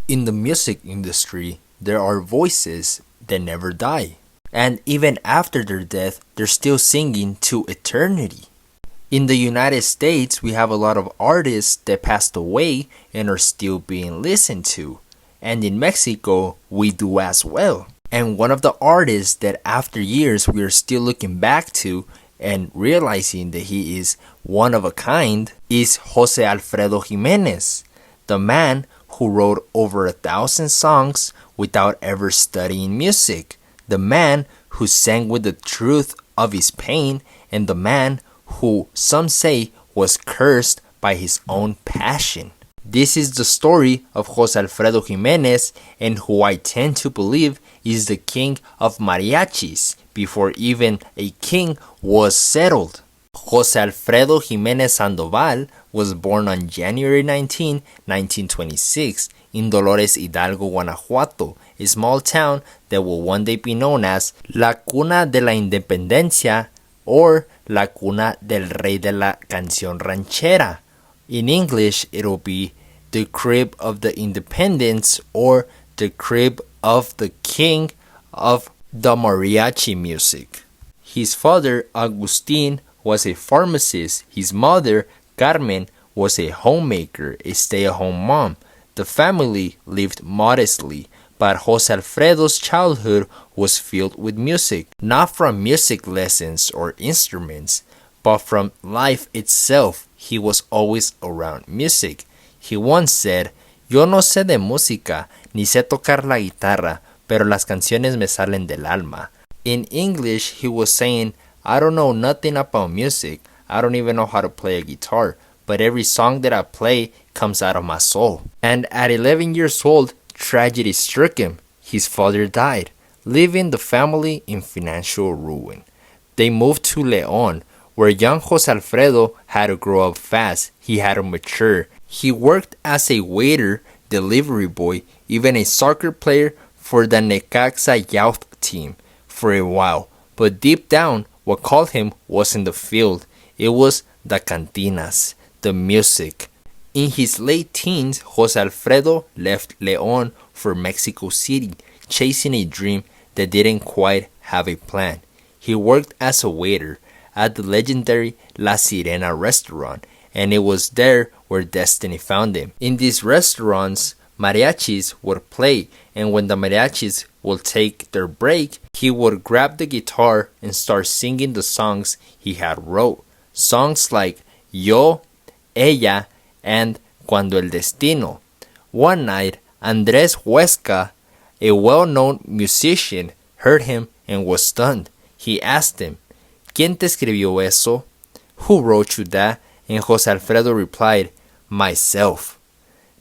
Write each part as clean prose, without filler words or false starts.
In the music industry, there are voices that never die. And even after their death, they're still singing to eternity. In the United States, we have a lot of artists that passed away and are still being listened to. And in Mexico, we do as well. And one of the artists that after years we are still looking back to and realizing that he is one of a kind is Jose Alfredo Jimenez, the man who wrote over 1,000 songs without ever studying music, the man who sang with the truth of his pain, and the man who some say was cursed by his own passion. This is the story of Jose Alfredo Jimenez, and who I tend to believe is the king of mariachis before even a king was settled. Jose Alfredo Jimenez Sandoval was born on January 19, 1926 in Dolores Hidalgo, Guanajuato, a small town that will one day be known as La Cuna de la Independencia or La Cuna del Rey de la Canción Ranchera. In English, it'll be the crib of the independence or the crib of the king of the mariachi music. His father, Agustin, was a pharmacist. His mother, Carmen, was a homemaker, a stay-at-home mom. The family lived modestly, but Jose Alfredo's childhood was filled with music, not from music lessons or instruments, but from life itself. He was always around music. He once said, "Yo no sé de música, ni sé tocar la guitarra, pero las canciones me salen del alma." In English, he was saying, "I don't know nothing about music. I don't even know how to play a guitar, but every song that I play comes out of my soul." And at 11 years old, tragedy struck him. His father died, leaving the family in financial ruin. They moved to León, where young Jose Alfredo had to grow up fast. He had to mature. He worked as a waiter, delivery boy, even a soccer player for the Necaxa youth team for a while. But deep down, what called him wasn't the field. It was the cantinas, the music. In his late teens, Jose Alfredo left León for Mexico City, chasing a dream that didn't quite have a plan. He worked as a waiter at the legendary La Sirena restaurant, and it was there where destiny found him. In these restaurants, mariachis would play, and when the mariachis would take their break, he would grab the guitar and start singing the songs he had wrote. Songs like Yo, Ella, and Cuando el Destino. One night, Andrés Huesca, a well-known musician, heard him and was stunned. He asked him, "¿Quién te escribió eso? Who wrote you that?" And Jose Alfredo replied, "Myself."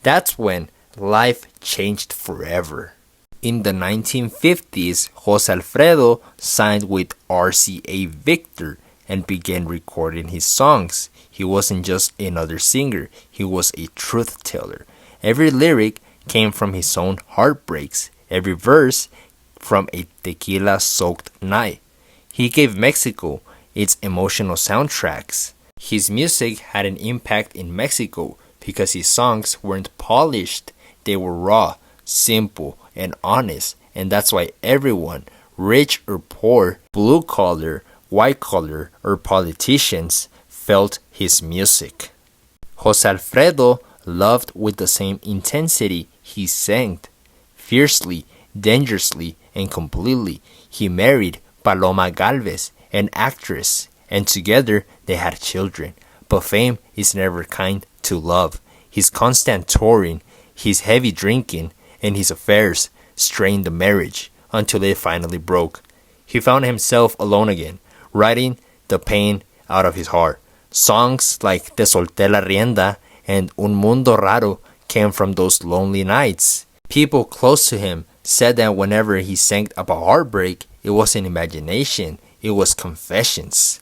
That's when life changed forever. In the 1950s, Jose Alfredo signed with RCA Victor and began recording his songs. He wasn't just another singer, he was a truth teller. Every lyric came from his own heartbreaks, every verse from a tequila-soaked night. He gave Mexico its emotional soundtracks. His music had an impact in Mexico because his songs weren't polished. They were raw, simple, and honest, and that's why everyone, rich or poor, blue collar, white collar, or politicians, felt his music. Jose Alfredo loved with the same intensity he sang. Fiercely, dangerously, and completely, he married Paloma Galvez, an actress, and together they had children. But fame is never kind to love. His constant touring, his heavy drinking, and his affairs strained the marriage until it finally broke. He found himself alone again, writing the pain out of his heart. Songs like Te Solté la Rienda and Un Mundo Raro came from those lonely nights. People close to him said that whenever he sang about heartbreak, it wasn't imagination, it was confessions.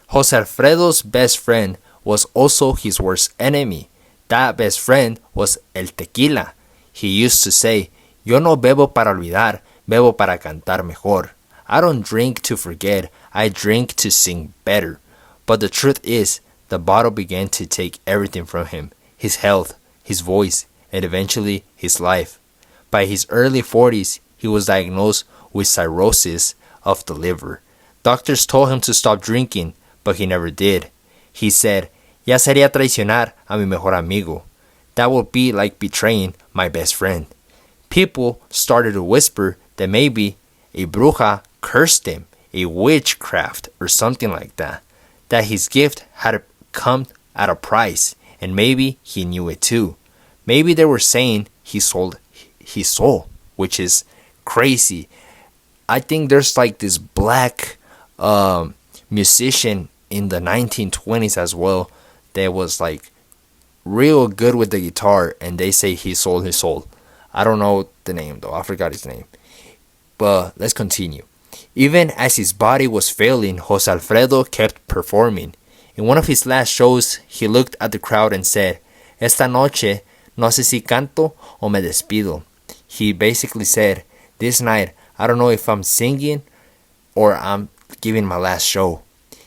Jose Alfredo's best friend was also his worst enemy. That best friend was el tequila. He used to say, "Yo no bebo para olvidar, bebo para cantar mejor." I don't drink to forget, I drink to sing better. But the truth is, the bottle began to take everything from him, his health, his voice, and eventually his life. By his early 40s, he was diagnosed with cirrhosis of the liver. Doctors told him to stop drinking, but he never did. He said, "Ya sería traicionar a mi mejor amigo." That would be like betraying my best friend. People started to whisper that maybe a bruja cursed him, a witchcraft or something like that. That his gift had come at a price, and maybe he knew it too. Maybe they were saying he sold his soul, which is crazy. I think there's like this black musician in the 1920s as well that was like real good with the guitar, and they say he sold his soul. I don't know the name though, I forgot his name. But let's continue. Even as his body was failing, Jose Alfredo kept performing. In one of his last shows, he looked at the crowd and said, "Esta noche no sé si canto o me despido." He basically said, "This night, I don't know if I'm singing or I'm giving my last show."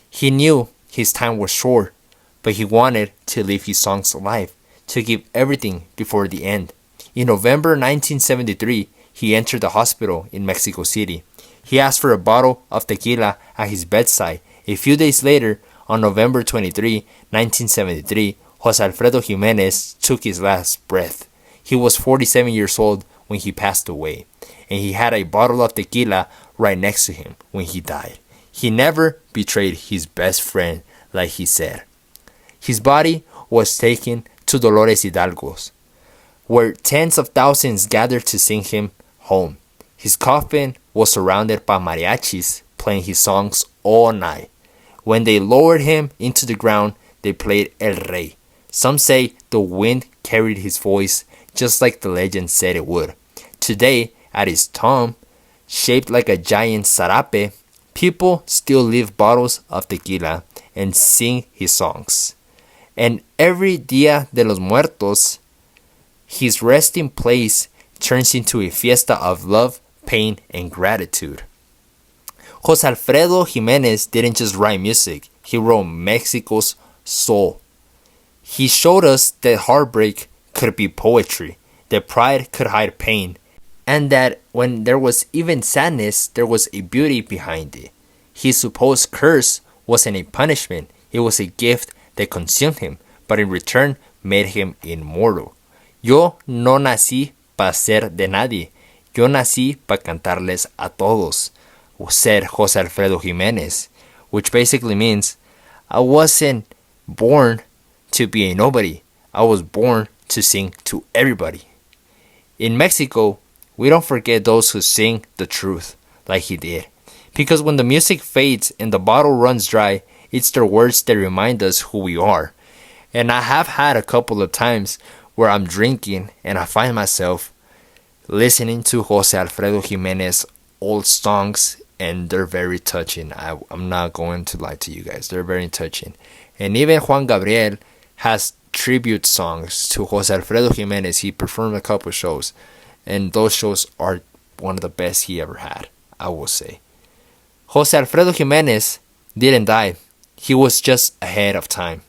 He knew his time was short, but he wanted to live his songs alive, to give everything before the end. In November 1973, he entered the hospital in Mexico City. He asked for a bottle of tequila at his bedside. A few days later, on November 23, 1973, Jose Alfredo Jimenez took his last breath. He was 47 years old when he passed away, and he had a bottle of tequila right next to him when he died. He never betrayed his best friend, like he said. His body was taken to Dolores Hidalgo's, where tens of thousands gathered to sing him home. His coffin was surrounded by mariachis playing his songs all night. When they lowered him into the ground, they played El Rey. Some say the wind carried his voice just like the legend said it would. Today, at his tomb, shaped like a giant sarape, people still leave bottles of tequila and sing his songs. And every Dia de los Muertos, his resting place turns into a fiesta of love, pain, and gratitude. Jose Alfredo Jimenez didn't just write music, he wrote Mexico's soul. He showed us that heartbreak could be poetry, that pride could hide pain, and that when there was even sadness, there was a beauty behind it. His supposed curse wasn't a punishment, it was a gift that consumed him, but in return made him immortal. Yo no nací para ser de nadie, yo nací para cantarles a todos, said Jose Alfredo Jimenez, which basically means I wasn't born to be a nobody, I was born to sing to everybody. In Mexico, we don't forget those who sing the truth, like he did. Because when the music fades and the bottle runs dry, it's their words that remind us who we are. And I have had a couple of times where I'm drinking and I find myself listening to Jose Alfredo Jimenez old songs, and they're very touching. I'm not going to lie to you guys, they're very touching. And even Juan Gabriel has tribute songs to Jose Alfredo Jimenez. He performed a couple shows, and those shows are one of the best he ever had, I will say. Jose Alfredo Jimenez didn't die, he was just ahead of time.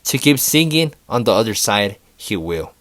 To keep singing on the other side, he will.